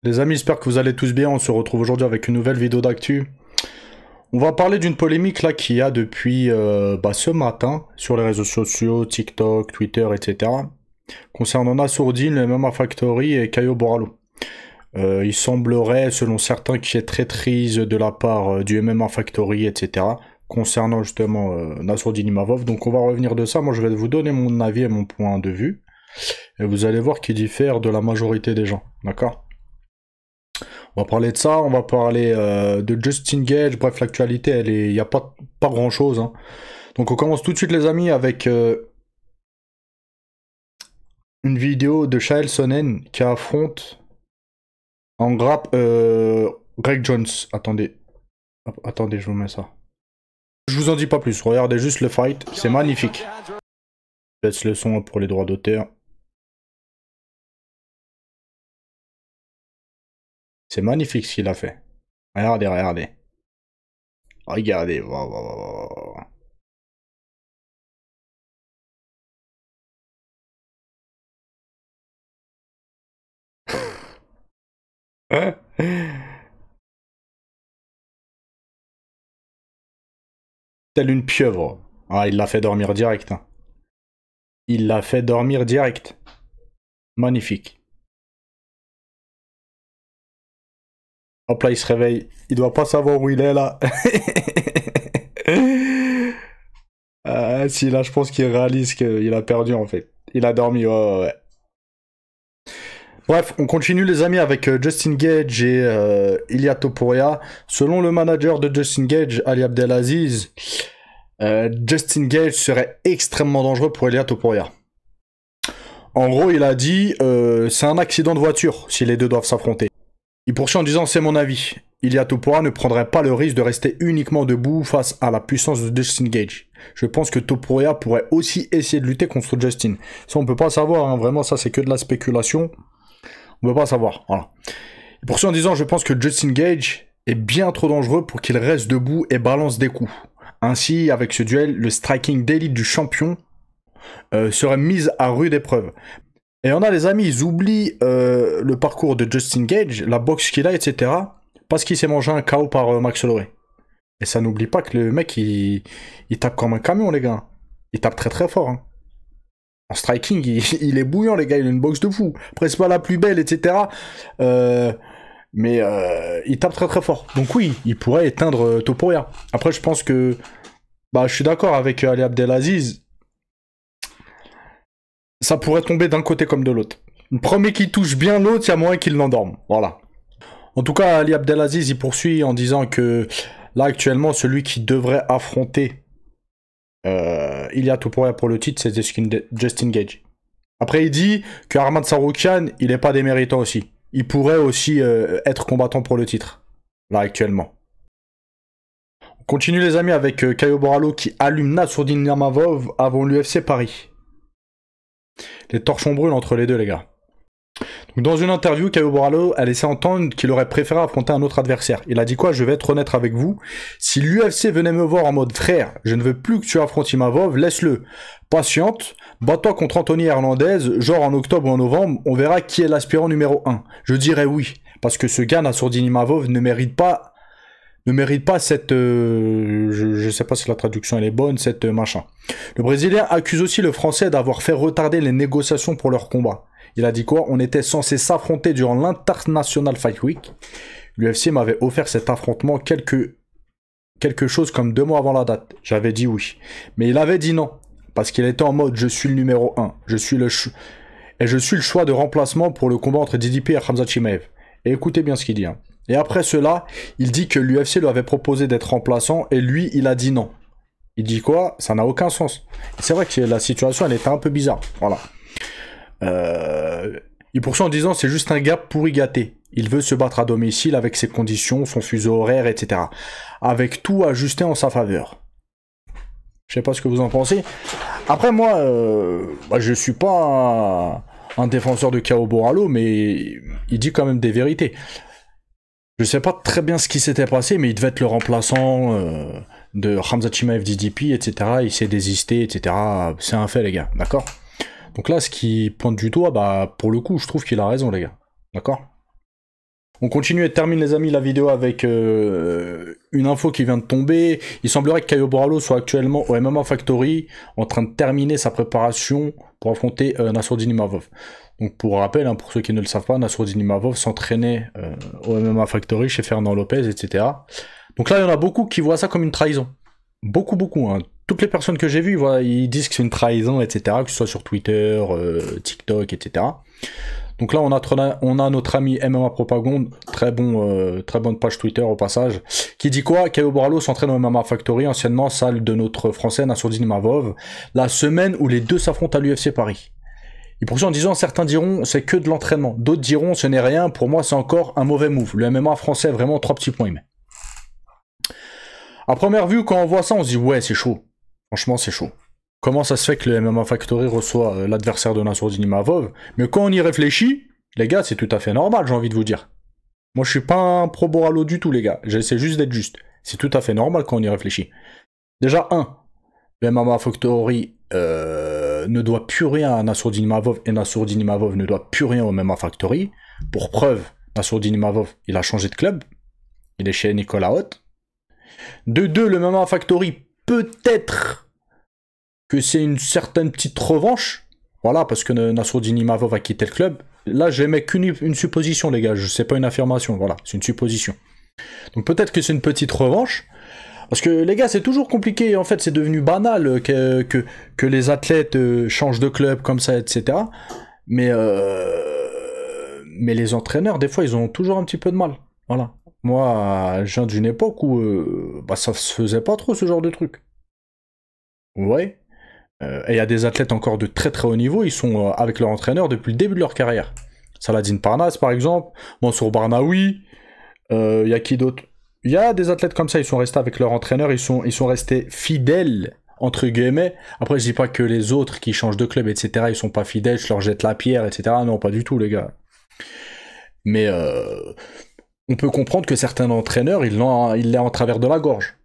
Les amis, j'espère que vous allez tous bien. On se retrouve aujourd'hui avec une nouvelle vidéo d'actu. On va parler d'une polémique là qu'il y a depuis ce matin sur les réseaux sociaux, TikTok, Twitter, etc. Concernant Nassourdine, le MMA Factory et Caio Borralho. Il semblerait, selon certains, qu'il y ait traîtrise de la part du MMA Factory, etc. Concernant justement Nassourdine Imavov. Donc on va revenir de ça. Moi je vais vous donner mon avis et mon point de vue. Et vous allez voir qu'il diffère de la majorité des gens. D'accord ? On va parler de ça, on va parler de Justin Gage. Bref, l'actualité, il n'y a pas grand chose. Hein. Donc on commence tout de suite les amis avec une vidéo de Chael Sonnen qui affronte en grappe Greg Jones. Attendez, je vous mets ça. Je vous en dis pas plus, regardez juste le fight, c'est magnifique. Je laisse le son pour les droits d'auteur. C'est magnifique ce qu'il a fait. Regardez. Regardez, wow. Telle une pieuvre. Ah, il l'a fait dormir direct. Hein. Il l'a fait dormir direct. Magnifique. Hop là, il se réveille. Il doit pas savoir où il est là. Ah, si, là, je pense qu'il réalise qu'il a perdu en fait. Il a dormi, ouais. Bref, on continue les amis avec Justin Gage et Ilia Topuria. Selon le manager de Justin Gage, Ali Abdelaziz, Justin Gage serait extrêmement dangereux pour Ilia Topuria. En gros, il a dit c'est un accident de voiture si les deux doivent s'affronter. Il poursuit en disant c'est mon avis. Ilia Topuria ne prendrait pas le risque de rester uniquement debout face à la puissance de Justin Gage. Je pense que Topuria pourrait aussi essayer de lutter contre Justin. Ça on peut pas savoir, hein. Vraiment ça c'est que de la spéculation. On peut pas savoir, voilà. Il poursuit en disant je pense que Justin Gage est bien trop dangereux pour qu'il reste debout et balance des coups. Ainsi, avec ce duel, le striking d'élite du champion serait mis à rude épreuve. Et on a les amis, ils oublient le parcours de Justin Gage, la boxe qu'il a, etc. Parce qu'il s'est mangé un KO par Max Holloway. Et ça n'oublie pas que le mec, il tape comme un camion, les gars. Il tape très fort. Hein. En striking, il est bouillant, les gars. Il a une boxe de fou. Après, c'est pas la plus belle, etc. Mais il tape très fort. Donc oui, il pourrait éteindre Topuria. Après, je pense que... Bah, je suis d'accord avec Ali Abdelaziz. Ça pourrait tomber d'un côté comme de l'autre. Le premier qui touche bien l'autre, il y a moyen qu'il l'endorme. Voilà. En tout cas, Ali Abdelaziz, il poursuit en disant que là, actuellement, celui qui devrait affronter Ilia Topuria pour le titre, c'est Justin Gage. Après, il dit que Arman Tsarukyan, il n'est pas déméritant aussi. Il pourrait aussi être combattant pour le titre, là, actuellement. On continue, les amis, avec Caio Borralho qui allume Nassourdine Imavov avant l'UFC Paris. Les torchons brûlent entre les deux, les gars. Donc, dans une interview, Caio Borralho a laissé entendre qu'il aurait préféré affronter un autre adversaire. Il a dit quoi? Je vais être honnête avec vous. Si l'UFC venait me voir en mode frère, je ne veux plus que tu affrontes Imavov, laisse-le. Patiente, bats-toi contre Anthony Hernandez, genre en octobre ou en novembre, on verra qui est l'aspirant numéro 1. Je dirais oui, parce que ce gars, Nassourdine Imavov, ne mérite pas cette... je sais pas si la traduction elle est bonne, cette machin. Le Brésilien accuse aussi le Français d'avoir fait retarder les négociations pour leur combat. Il a dit quoi? On était censé s'affronter durant l'International Fight Week. L'UFC m'avait offert cet affrontement quelque chose comme 2 mois avant la date. J'avais dit oui. Mais il avait dit non. Parce qu'il était en mode je suis le numéro 1. Je suis le choix de remplacement pour le combat entre DDP et Khamzat Chimaev. Et écoutez bien ce qu'il dit. Hein. Et après cela, il dit que l'UFC lui avait proposé d'être remplaçant et lui, il a dit non. Il dit quoi? Ça n'a aucun sens. C'est vrai que la situation, elle était un peu bizarre. Voilà. Il poursuit en disant c'est juste un gars pourri gâté. Il veut se battre à domicile avec ses conditions, son fuseau horaire, etc. Avec tout ajusté en sa faveur. Je sais pas ce que vous en pensez. Après moi, je suis pas un défenseur de Caio Borralho, mais il dit quand même des vérités. Je sais pas très bien ce qui s'était passé, mais il devait être le remplaçant de Khamzat Chimaev DDP, etc. Il s'est désisté, etc. C'est un fait, les gars, d'accord? Donc là, ce qui pointe du doigt, bah, pour le coup, je trouve qu'il a raison, les gars. D'accord? On continue et termine les amis la vidéo avec une info qui vient de tomber. Il semblerait que Caio Borralho soit actuellement au MMA Factory en train de terminer sa préparation pour affronter Nassourdine Imavov. Donc pour rappel, hein, pour ceux qui ne le savent pas, Nassourdine Imavov s'entraînait au MMA Factory chez Fernand Lopez, etc. Donc là il y en a beaucoup qui voient ça comme une trahison. Beaucoup, hein. Toutes les personnes que j'ai vues, ils disent que c'est une trahison, etc. Que ce soit sur Twitter, TikTok, etc. Donc là, on a notre ami MMA Propagande, très bonne page Twitter au passage, qui dit quoi? Caio Borralho s'entraîne au MMA Factory, anciennement salle de notre français Nassourdine Imavov, la semaine où les deux s'affrontent à l'UFC Paris. Il poursuit en disant, certains diront c'est que de l'entraînement, d'autres diront ce n'est rien, pour moi c'est encore un mauvais move. Le MMA français, vraiment 3 petits points. À première vue, quand on voit ça, on se dit ouais, c'est chaud. Franchement, c'est chaud. Comment ça se fait que le MMA Factory reçoit l'adversaire de Nassourdine Imavov? Mais quand on y réfléchit, les gars, c'est tout à fait normal, j'ai envie de vous dire. Moi, je suis pas un pro Borralho du tout, les gars. J'essaie juste d'être juste. C'est tout à fait normal quand on y réfléchit. Déjà, le MMA Factory ne doit plus rien à Nassourdine Imavov et Nassourdine Imavov ne doit plus rien au MMA Factory. Pour preuve, Nassourdine Imavov, il a changé de club. Il est chez Nicolas Haute. De deux, le MMA Factory, peut-être que c'est une certaine petite revanche. Voilà, parce que Nassourdine Imavov a quitté le club. Là, j'aimais qu'une supposition, les gars. C'est pas une affirmation, voilà, c'est une supposition. Donc peut-être que c'est une petite revanche. Parce que, les gars, c'est toujours compliqué. En fait, c'est devenu banal que les athlètes changent de club comme ça, etc. Mais les entraîneurs, des fois, ils ont toujours un petit peu de mal. Voilà. Moi, je viens d'une époque où ça se faisait pas trop ce genre de truc. Ouais. Et il y a des athlètes encore de très très haut niveau, ils sont avec leur entraîneur depuis le début de leur carrière. Saladin Parnasse par exemple, Mansour Barnaoui, il y a qui d'autre? Il y a des athlètes comme ça, ils sont restés avec leur entraîneur, ils sont restés fidèles, entre guillemets. Après je dis pas que les autres qui changent de club, etc., ils sont pas fidèles, je leur jette la pierre, etc. Non, pas du tout les gars. Mais on peut comprendre que certains entraîneurs, ils l'aient en travers de la gorge.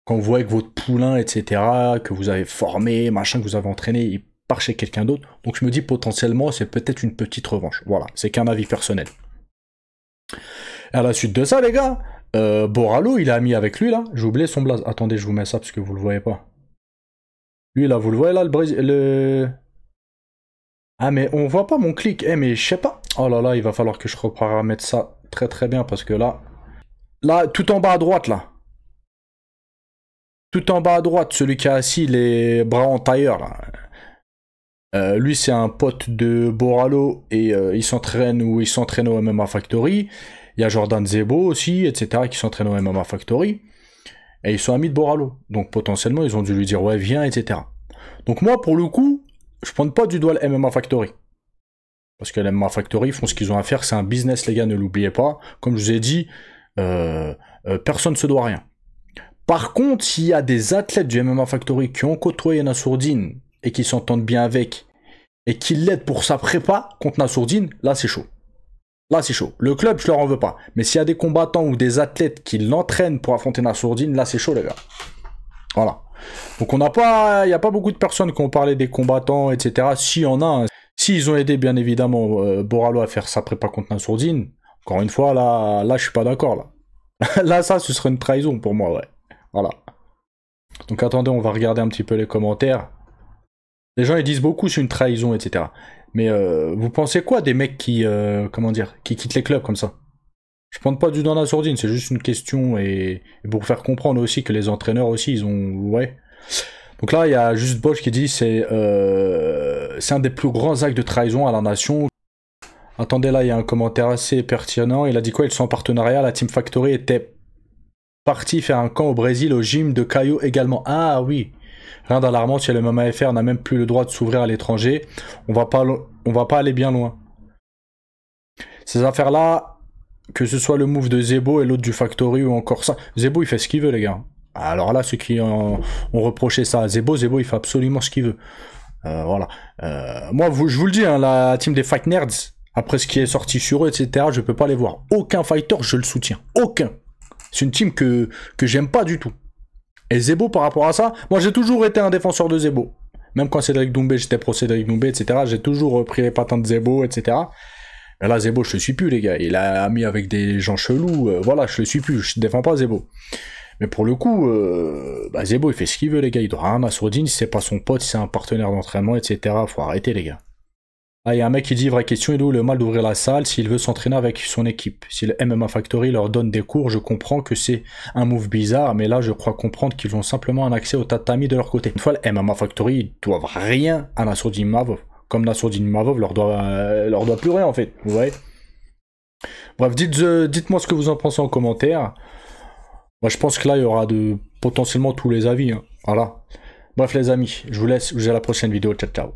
Quand vous voyez que votre poulain, etc., que vous avez formé, machin, que vous avez entraîné, il part chez quelqu'un d'autre. Donc je me dis potentiellement, c'est peut-être une petite revanche. Voilà, c'est qu'un avis personnel. Et à la suite de ça, les gars, Borralho, il est ami avec lui, là. J'ai oublié son blaze. Attendez, je vous mets ça parce que vous le voyez pas. Lui, là, vous le voyez, là, le... Ah, mais on voit pas mon clic. Eh, mais je sais pas. Oh là là, il va falloir que je reparamètre ça très très bien parce que là... Là, tout en bas à droite, là. Tout en bas à droite, celui qui a assis les bras en tailleur, là. Lui, c'est un pote de Borralho et il s'entraîne au MMA Factory. Il y a Jordan Zebo aussi, etc., qui s'entraîne au MMA Factory. Et ils sont amis de Borralho. Donc potentiellement, ils ont dû lui dire ouais, viens, etc. Donc moi, pour le coup, je prends pas du doigt le MMA Factory. Parce que le MMA Factory, ils font ce qu'ils ont à faire. C'est un business, les gars, ne l'oubliez pas. Comme je vous ai dit, personne ne se doit rien. Par contre, s'il y a des athlètes du MMA Factory qui ont côtoyé Nassourdine et qui s'entendent bien avec et qui l'aident pour sa prépa contre Nassourdine, là c'est chaud. Là c'est chaud. Le club, je leur en veux pas. Mais s'il y a des combattants ou des athlètes qui l'entraînent pour affronter Nassourdine, là c'est chaud les gars. Voilà. Donc il n'y a pas beaucoup de personnes qui ont parlé des combattants, etc. S'il y en a, s'ils ont aidé bien évidemment Borralho à faire sa prépa contre Nassourdine, encore une fois, là je suis pas d'accord là. Là ça, ce serait une trahison pour moi, ouais. Voilà. Donc attendez, on va regarder un petit peu les commentaires. Les gens ils disent beaucoup c'est une trahison, etc. Mais vous pensez quoi des mecs qui quittent les clubs comme ça? Je prends pas du dans la sourdine, c'est juste une question et pour faire comprendre aussi que les entraîneurs aussi ils ont ouais. Donc là il y a juste Bosch qui dit c'est un des plus grands actes de trahison à la nation. Attendez, là il y a un commentaire assez pertinent. Il a dit quoi? Ils sont en partenariat. La Team Factory était parti faire un camp au Brésil au gym de Caio également. Ah oui. Rien d'alarmant, si le MMA FR n'a même plus le droit de s'ouvrir à l'étranger, on va pas aller bien loin. Ces affaires-là, que ce soit le move de Zebo et l'autre du Factory ou encore ça, Zebo il fait ce qu'il veut les gars. Alors là, ceux qui ont reproché ça à Zebo, il fait absolument ce qu'il veut. Voilà. Moi, je vous le dis, hein, la team des Fight Nerds, après ce qui est sorti sur eux, etc., je peux pas les voir. Aucun fighter, je le soutiens. Aucun. C'est une team que j'aime pas du tout. Et Zebo, par rapport à ça, moi j'ai toujours été un défenseur de Zebo. Même quand Cédric Doumbé, j'étais pro Cédric Doumbé, etc., j'ai toujours pris les patins de Zebo, etc. Mais là, Zebo, je le suis plus, les gars. Il a ami avec des gens chelous. Voilà, je le suis plus. Je défends pas Zebo. Mais pour le coup, Zebo, il fait ce qu'il veut, les gars. Il doit rien à Sourdine. Si c'est pas son pote, si c'est un partenaire d'entraînement, etc. Faut arrêter, les gars. Ah, il y a un mec qui dit, vraie question, il est où le mal d'ouvrir la salle s'il veut s'entraîner avec son équipe? Si le MMA Factory leur donne des cours, je comprends que c'est un move bizarre, mais là, je crois comprendre qu'ils ont simplement un accès au tatami de leur côté. Une fois, le MMA Factory, ils doivent rien à Nassourdine Imavov. Comme Nassourdine Imavov leur doit plus rien, en fait. Vous voyez? Bref, dites-moi ce que vous en pensez en commentaire. Moi, je pense que là, il y aura potentiellement tous les avis. Hein. Voilà. Bref, les amis, je vous laisse. Je vous dis à la prochaine vidéo. Ciao, ciao.